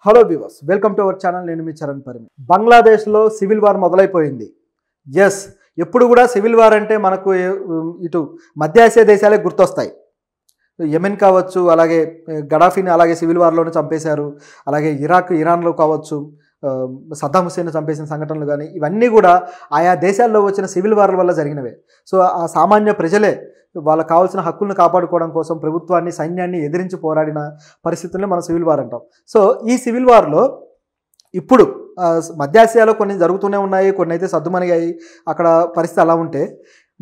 Hello viewers, welcome to our channel. నేను మీ చరణ్ పరిమి. బంగ్లాదేశ్లో civil war మొదలైపోయింది. Yes, ఎప్పుడు కూడా సివిల్ వార్ అంటే మనకు ఇటు మధ్య ఆసియా దేశాలే గుర్తొస్తాయి. యెమెన్ కావచ్చు, అలాగే గడాఫీని అలాగే సివిల్ వార్లోనే చంపేశారు. అలాగే ఇరాన్లో కావచ్చు, సద్దాం హుస్సేన్ చంపేసిన సంఘటనలు కానీ ఇవన్నీ కూడా ఆయా దేశాల్లో వచ్చిన సివిల్ వార్ల వల్ల జరిగినవే. సో ఆ సామాన్య ప్రజలే వాళ్ళకు కావాల్సిన హక్కులను కాపాడుకోవడం కోసం ప్రభుత్వాన్ని, సైన్యాన్ని ఎదిరించి పోరాడిన పరిస్థితుల్ని మనం సివిల్ వార్ అంటాం. సో ఈ సివిల్ వార్లో ఇప్పుడు మధ్యాసియాలో కొన్ని జరుగుతూనే ఉన్నాయి, కొన్ని అయితే సద్దుమణిగాయి. అక్కడ పరిస్థితి అలా ఉంటే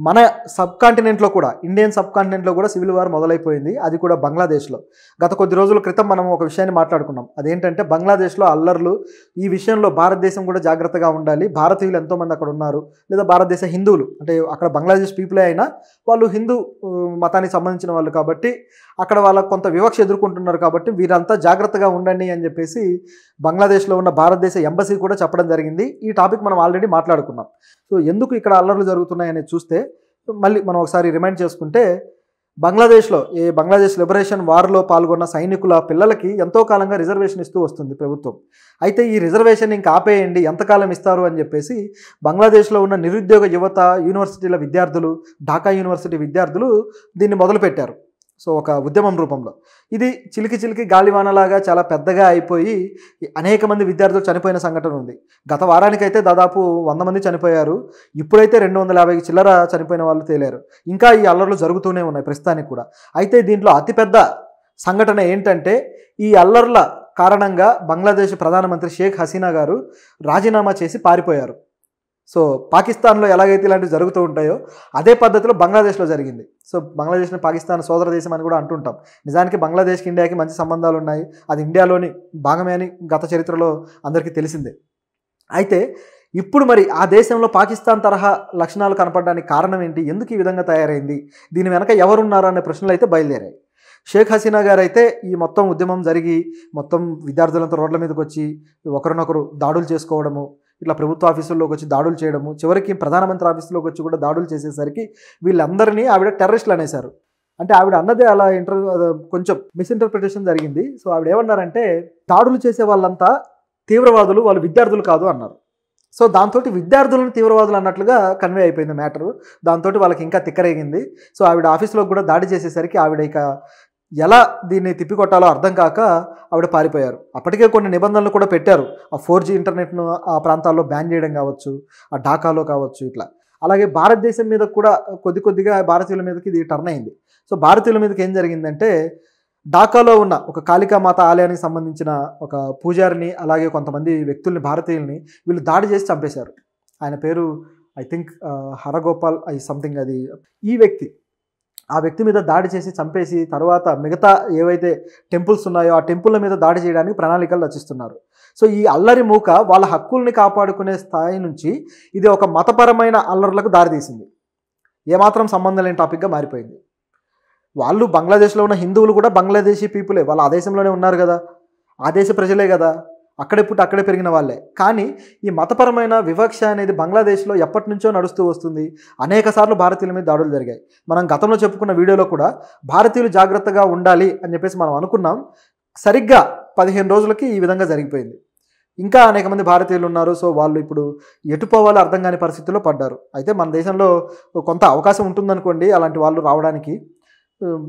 మన సబ్ కాంటినెంట్లో కూడా, ఇండియన్ సబ్ కాంటినెంట్లో కూడా సివిల్ వార్ మొదలైపోయింది. అది కూడా బంగ్లాదేశ్లో. గత కొద్ది రోజుల క్రితం మనం ఒక విషయాన్ని మాట్లాడుకున్నాం. అదేంటంటే బంగ్లాదేశ్లో అల్లర్లు. ఈ విషయంలో భారతదేశం కూడా జాగ్రత్తగా ఉండాలి. భారతీయులు ఎంతోమంది అక్కడ ఉన్నారు, లేదా భారతదేశ హిందువులు, అంటే అక్కడ బంగ్లాదేశ్ పీపులే అయినా వాళ్ళు హిందూ మతానికి సంబంధించిన వాళ్ళు కాబట్టి అక్కడ వాళ్ళకు కొంత వివక్ష ఎదుర్కొంటున్నారు. కాబట్టి వీరంతా జాగ్రత్తగా ఉండండి అని చెప్పేసి బంగ్లాదేశ్లో ఉన్న భారతదేశ ఎంబసీ కూడా చెప్పడం జరిగింది. ఈ టాపిక్ మనం ఆల్రెడీ మాట్లాడుకున్నాం. సో ఎందుకు ఇక్కడ అల్లర్లు జరుగుతున్నాయని చూస్తే మళ్ళీ మనం ఒకసారి రిమైండ్ చేసుకుంటే, బంగ్లాదేశ్లో బంగ్లాదేశ్ లిబరేషన్ వార్లో పాల్గొన్న సైనికుల పిల్లలకి ఎంతో కాలంగా రిజర్వేషన్ ఇస్తూ వస్తుంది ప్రభుత్వం. అయితే ఈ రిజర్వేషన్ ఇంకా ఆపేయండి, ఎంతకాలం ఇస్తారు అని చెప్పేసి బంగ్లాదేశ్లో ఉన్న నిరుద్యోగ యువత, యూనివర్సిటీల విద్యార్థులు, ఢాకా యూనివర్సిటీ విద్యార్థులు దీన్ని మొదలుపెట్టారు. సో ఒక ఉద్యమం రూపంలో ఇది చిలికి గాలివానలాగా చాలా పెద్దగా అయిపోయి అనేక మంది విద్యార్థులు చనిపోయిన సంఘటన ఉంది. గత వారానికైతే దాదాపు 100 మంది చనిపోయారు. ఇప్పుడైతే 250 చిల్లర చనిపోయిన వాళ్ళు తేలారు. ఇంకా ఈ అల్లర్లు జరుగుతూనే ఉన్నాయి ప్రస్తుతానికి కూడా. అయితే దీంట్లో అతిపెద్ద సంఘటన ఏంటంటే, ఈ అల్లర్ల కారణంగా బంగ్లాదేశ్ ప్రధానమంత్రి షేక్ హసీనా గారు రాజీనామా చేసి పారిపోయారు. సో పాకిస్తాన్లో ఎలాగైతే ఇలాంటివి జరుగుతూ ఉంటాయో అదే పద్ధతిలో బంగ్లాదేశ్లో జరిగింది. సో బంగ్లాదేశ్ని పాకిస్తాన్ సోదర దేశం అని కూడా అంటుంటాం. నిజానికి బంగ్లాదేశ్కి ఇండియాకి మంచి సంబంధాలు ఉన్నాయి. అది ఇండియాలోని భాగమే అని గత చరిత్రలో అందరికీ తెలిసిందే. అయితే ఇప్పుడు మరి ఆ దేశంలో పాకిస్తాన్ తరహా లక్షణాలు కనపడడానికి కారణం ఏంటి? ఎందుకు ఈ విధంగా తయారైంది? దీని వెనక ఎవరున్నారు అనే ప్రశ్నలు అయితే బయలుదేరాయి. షేక్ హసీనా గారు అయితే ఈ మొత్తం ఉద్యమం జరిగి మొత్తం విద్యార్థులంతా రోడ్ల మీదకి వచ్చి ఒకరినొకరు దాడులు చేసుకోవడము, ఇట్లా ప్రభుత్వ ఆఫీసుల్లోకి వచ్చి దాడులు చేయడము, చివరికి ప్రధానమంత్రి ఆఫీసులోకి వచ్చి కూడా దాడులు చేసేసరికి వీళ్ళందరినీ ఆవిడ టెర్రరిస్టులు అనేశారు. అంటే ఆవిడ అన్నదే అలా కొంచెం మిస్ఇంటర్ప్రిటేషన్ జరిగింది. సో ఆవిడ ఏమన్నారంటే, దాడులు చేసే వాళ్ళంతా తీవ్రవాదులు, వాళ్ళు విద్యార్థులు కాదు అన్నారు. సో దాంతో విద్యార్థులను తీవ్రవాదులు అన్నట్లుగా కన్వే అయిపోయింది మ్యాటరు. దాంతో వాళ్ళకి ఇంకా తిక్కరేగింది. సో ఆవిడ ఆఫీస్లో కూడా దాడి చేసేసరికి ఆవిడ ఇక ఎలా దీన్ని తిప్పికొట్టాలో అర్థం కాక ఆవిడ పారిపోయారు. అప్పటికే కొన్ని నిబంధనలు కూడా పెట్టారు. ఆ 4G ఇంటర్నెట్ను ఆ ప్రాంతాల్లో బ్యాన్ చేయడం కావచ్చు, ఆ ఢాకాలో కావచ్చు, ఇట్లా. అలాగే భారతదేశం మీద కూడా కొద్దిగా భారతీయుల మీదకి ఇది టర్న్ అయింది. సో భారతీయుల మీదకి ఏం జరిగిందంటే, ఢాకాలో ఉన్న ఒక కాళికామాత ఆలయానికి సంబంధించిన ఒక పూజారిని, అలాగే కొంతమంది వ్యక్తుల్ని, భారతీయుల్ని వీళ్ళు దాడి చేసి చంపేశారు. ఆయన పేరు ఐ థింక్ హరగోపాల్ సంథింగ్. అది ఆ వ్యక్తి మీద దాడి చేసి చంపేసి తర్వాత మిగతా ఏవైతే టెంపుల్స్ ఉన్నాయో ఆ టెంపుల్ల మీద దాడి చేయడానికి ప్రణాళికలు రచిస్తున్నారు. సో ఈ అల్లరి మూక వాళ్ళ హక్కుల్ని కాపాడుకునే స్థాయి నుంచి ఇది ఒక మతపరమైన అల్లర్లకు దారితీసింది. ఏమాత్రం సంబంధం లేని టాపిక్గా మారిపోయింది. వాళ్ళు బంగ్లాదేశ్లో ఉన్న హిందువులు కూడా బంగ్లాదేశీ పీపులే, వాళ్ళు ఆ దేశంలోనే ఉన్నారు కదా, ఆ దేశ ప్రజలే కదా, అక్కడే పుట్టి అక్కడే పెరిగిన వాళ్ళే. కానీ ఈ మతపరమైన వివక్ష అనేది బంగ్లాదేశ్లో ఎప్పటి నుంచో నడుస్తూ వస్తుంది. అనేక సార్లు భారతీయుల మీద దాడులు జరిగాయి. మనం గతంలో చెప్పుకున్న వీడియోలో కూడా భారతీయులు జాగ్రత్తగా ఉండాలి అని చెప్పేసి మనం అనుకున్నాం. సరిగ్గా 15 రోజులకి ఈ విధంగా జరిగిపోయింది. ఇంకా అనేక మంది భారతీయులు ఉన్నారు. సో వాళ్ళు ఇప్పుడు ఎటు పోవాలో అర్థం కాని పరిస్థితుల్లో పడ్డారు. అయితే మన దేశంలో కొంత అవకాశం ఉంటుందనుకోండి అలాంటి వాళ్ళు రావడానికి.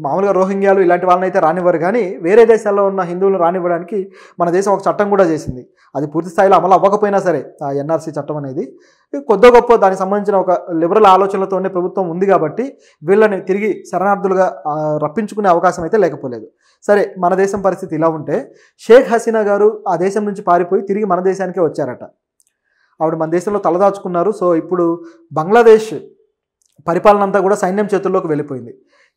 మామూలుగా రోహింగ్యాలు ఇలాంటి వాళ్ళని అయితే రానివ్వరు, కానీ వేరే దేశాల్లో ఉన్న హిందువులు రానివ్వడానికి మన దేశం ఒక చట్టం కూడా చేసింది. అది పూర్తి స్థాయిలో అమలు అవ్వకపోయినా సరే, ఆ NRC చట్టం అనేది కొద్ది గొప్ప దానికి సంబంధించిన ఒక లిబరల్ ఆలోచనలతోనే ప్రభుత్వం ఉంది కాబట్టి వీళ్ళని తిరిగి శరణార్థులుగా రప్పించుకునే అవకాశం అయితే లేకపోలేదు. సరే, మన దేశం పరిస్థితి ఇలా ఉంటే షేక్ హసీనా గారు ఆ దేశం నుంచి పారిపోయి తిరిగి మన దేశానికే వచ్చారట. ఆవిడ మన దేశంలో తలదాచుకున్నారు. సో ఇప్పుడు బంగ్లాదేశ్ పరిపాలన అంతా కూడా సైన్యం చేతుల్లోకి వెళ్ళిపోయింది.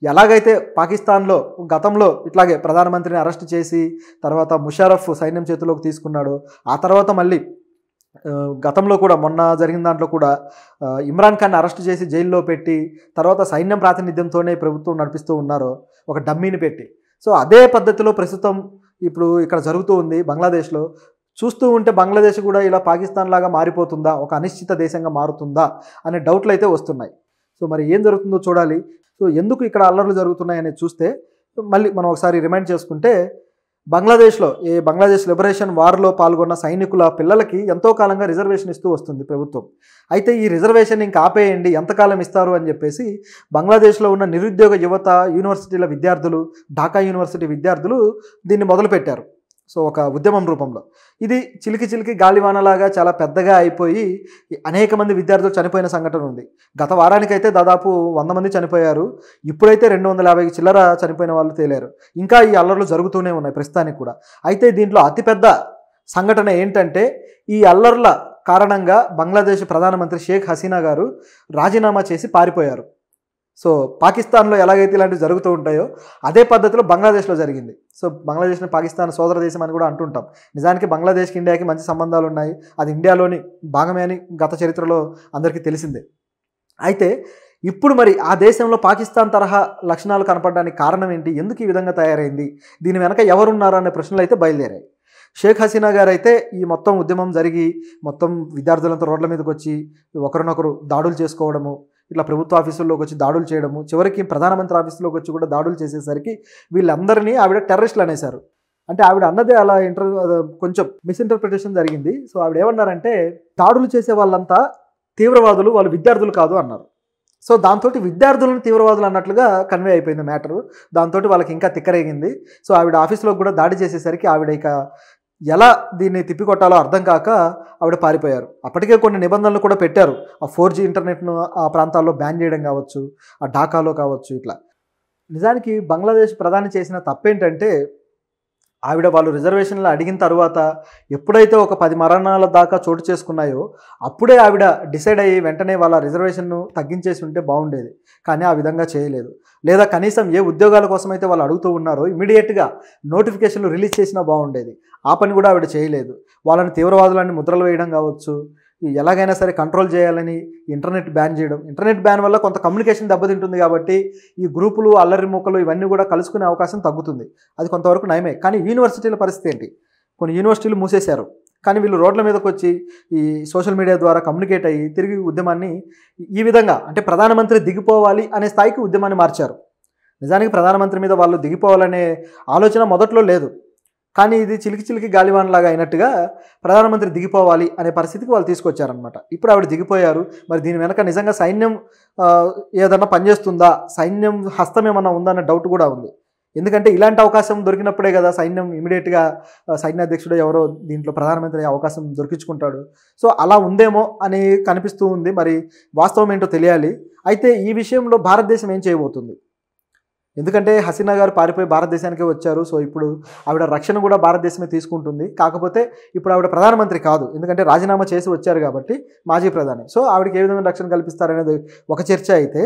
ఎలాగైతే పాకిస్తాన్లో గతంలో ఇట్లాగే ప్రధానమంత్రిని అరెస్ట్ చేసి తర్వాత ముషారఫ్ సైన్యం చేతుల్లోకి తీసుకున్నాడు, ఆ తర్వాత మళ్ళీ గతంలో కూడా మొన్న జరిగిన దాంట్లో కూడా ఇమ్రాన్ ఖాన్ని అరెస్ట్ చేసి జైల్లో పెట్టి తర్వాత సైన్యం ప్రాతినిధ్యంతోనే ప్రభుత్వం నడిపిస్తూ ఉన్నారో ఒక డమ్మీని పెట్టి. సో అదే పద్ధతిలో ప్రస్తుతం ఇప్పుడు ఇక్కడ జరుగుతూ ఉంది బంగ్లాదేశ్లో. చూస్తూ ఉంటే బంగ్లాదేశ్ కూడా ఇలా పాకిస్తాన్ లాగా మారిపోతుందా, ఒక అనిశ్చిత దేశంగా మారుతుందా అనే డౌట్లు అయితే వస్తున్నాయి. సో మరి ఏం జరుగుతుందో చూడాలి. సో ఎందుకు ఇక్కడ అల్లర్లు జరుగుతున్నాయి అనేది చూస్తే మళ్ళీ మనం ఒకసారి రిమైండ్ చేసుకుంటే, బంగ్లాదేశ్ లిబరేషన్ వార్లో పాల్గొన్న సైనికుల పిల్లలకి ఎంతో కాలంగా రిజర్వేషన్ ఇస్తూ వస్తుంది ప్రభుత్వం. అయితే ఈ రిజర్వేషన్ ఇంకా ఆపేయండి, ఎంతకాలం ఇస్తారు అని చెప్పేసి బంగ్లాదేశ్లో ఉన్న నిరుద్యోగ యువత, యూనివర్సిటీల విద్యార్థులు, ఢాకా యూనివర్సిటీ విద్యార్థులు దీన్ని మొదలుపెట్టారు. సో ఒక ఉద్యమం రూపంలో ఇది చిలికి గాలివానలాగా చాలా పెద్దగా అయిపోయి అనేక మంది విద్యార్థులు చనిపోయిన సంఘటన ఉంది. గత వారానికైతే దాదాపు 100 మంది చనిపోయారు. ఇప్పుడైతే 250 చిల్లర చనిపోయిన వాళ్ళు తేలారు. ఇంకా ఈ అల్లర్లు జరుగుతూనే ఉన్నాయి ప్రస్తుతానికి కూడా. అయితే దీంట్లో అతిపెద్ద సంఘటన ఏంటంటే ఈ అల్లర్ల కారణంగా బంగ్లాదేశ్ ప్రధానమంత్రి షేక్ హసీనా గారు రాజీనామా చేసి పారిపోయారు. సో పాకిస్తాన్లో ఎలాగైతే ఇలాంటివి జరుగుతూ ఉంటాయో అదే పద్ధతిలో బంగ్లాదేశ్లో జరిగింది. సో బంగ్లాదేశ్ని పాకిస్తాన్ సోదర దేశం అని కూడా అంటుంటాం. నిజానికి బంగ్లాదేశ్కి ఇండియాకి మంచి సంబంధాలు ఉన్నాయి. అది ఇండియాలోని భాగమే అని గత చరిత్రలో అందరికీ తెలిసిందే. అయితే ఇప్పుడు మరి ఆ దేశంలో పాకిస్తాన్ తరహా లక్షణాలు కనపడడానికి కారణం ఏంటి? ఎందుకు ఈ విధంగా తయారైంది? దీని వెనక ఎవరున్నారు అనే ప్రశ్నలు అయితే బయలుదేరాయి. షేక్ హసీనా గారు అయితే ఈ మొత్తం ఉద్యమం జరిగి మొత్తం విద్యార్థులంతా రోడ్ల మీదకి వచ్చి ఒకరినొకరు దాడులు చేసుకోవడము, ఇట్లా ప్రభుత్వ ఆఫీసుల్లోకి వచ్చి దాడులు చేయడము, చివరికి ప్రధానమంత్రి ఆఫీసులోకి వచ్చి కూడా దాడులు చేసేసరికి వీళ్ళందరినీ ఆవిడ టెర్రరిస్టులు అనేశారు. అంటే ఆవిడ అన్నదే అలా కొంచెం మిస్ఇంటర్ప్రిటేషన్ జరిగింది. సో ఆవిడ ఏమన్నారంటే దాడులు చేసే వాళ్ళంతా తీవ్రవాదులు, వాళ్ళు విద్యార్థులు కాదు అన్నారు. సో దాంతో విద్యార్థులను తీవ్రవాదులు అన్నట్లుగా కన్వే అయిపోయింది మ్యాటరు. దాంతో వాళ్ళకి ఇంకా తిక్కరేగింది. సో ఆవిడ ఆఫీస్లోకి కూడా దాడి చేసేసరికి ఆవిడ ఇక ఎలా దీన్ని తిప్పికొట్టాలో అర్థం కాక ఆవిడ పారిపోయారు. అప్పటికే కొన్ని నిబంధనలు కూడా పెట్టారు. ఆ 4G ఇంటర్నెట్ను ఆ ప్రాంతాల్లో బ్యాన్ చేయడం కావచ్చు, ఆ ఢాకాలో కావచ్చు. ఇట్లా నిజానికి బంగ్లాదేశ్ ప్రధాని చేసిన తప్పేంటంటే ఆవిడ వాళ్ళు రిజర్వేషన్లు అడిగిన తర్వాత ఎప్పుడైతే ఒక 10 మరణాల దాకా చోటు చేసుకున్నాయో అప్పుడే ఆవిడ డిసైడ్ అయ్యి వెంటనే వాళ్ళ రిజర్వేషన్ను తగ్గించేసి ఉంటే బాగుండేది. కానీ ఆ విధంగా చేయలేదు. లేదా కనీసం ఏ ఉద్యోగాల కోసం అయితే వాళ్ళు అడుగుతూ ఉన్నారో ఇమీడియట్గా నోటిఫికేషన్లు రిలీజ్ చేసినా బాగుండేది. ఆ పని కూడా ఆవిడ చేయలేదు. వాళ్ళని తీవ్రవాదులని ముద్రలు వేయడం కావచ్చు, ఎలాగైనా సరే కంట్రోల్ చేయాలని ఇంటర్నెట్ బ్యాన్ చేయడం. ఇంటర్నెట్ బ్యాన్ వల్ల కొంత కమ్యూనికేషన్ దెబ్బతింటుంది కాబట్టి ఈ గ్రూపులు, అల్లరి మూకలు ఇవన్నీ కూడా కలుసుకునే అవకాశం తగ్గుతుంది. అది కొంతవరకు నయమే. కానీ యూనివర్సిటీల పరిస్థితి ఏంటి? కొన్ని యూనివర్సిటీలు మూసేశారు. కానీ వీళ్ళు రోడ్ల మీదకి వచ్చి ఈ సోషల్ మీడియా ద్వారా కమ్యూనికేట్ అయ్యి తిరిగి ఉద్యమాన్ని ఈ విధంగా అంటే ప్రధానమంత్రి దిగిపోవాలి అనే స్థాయికి ఉద్యమాన్ని మార్చారు. నిజానికి ప్రధానమంత్రి మీద వాళ్ళు దిగిపోవాలనే ఆలోచన మొదట్లో లేదు. కానీ ఇది చిలికి గాలివాన్లాగా అయినట్టుగా ప్రధానమంత్రి దిగిపోవాలి అనే పరిస్థితికి వాళ్ళు తీసుకొచ్చారనమాట. ఇప్పుడు ఆవిడ దిగిపోయారు. మరి దీని వెనక నిజంగా సైన్యం ఏదన్నా పనిచేస్తుందా, సైన్యం హస్తం ఏమన్నా ఉందా అన్న డౌట్ కూడా ఉంది. ఎందుకంటే ఇలాంటి అవకాశం దొరికినప్పుడే కదా సైన్యం ఇమీడియట్గా సైన్యాధ్యక్షుడు ఎవరో దీంట్లో ప్రధానమంత్రి అవకాశం దొరికించుకుంటాడు. సో అలా ఉందేమో అని కనిపిస్తూ ఉంది. మరి వాస్తవం ఏంటో తెలియాలి. అయితే ఈ విషయంలో భారతదేశం ఏం చేయబోతుంది? ఎందుకంటే హసీనా గారు పారిపోయి భారతదేశానికే వచ్చారు. సో ఇప్పుడు ఆవిడ రక్షణ కూడా భారతదేశమే తీసుకుంటుంది. కాకపోతే ఇప్పుడు ఆవిడ ప్రధానమంత్రి కాదు, ఎందుకంటే రాజీనామా చేసి వచ్చారు కాబట్టి మాజీ ప్రధాని. సో ఆవిడకి ఏ విధమైన రక్షణ కల్పిస్తారనేది ఒక చర్చ అయితే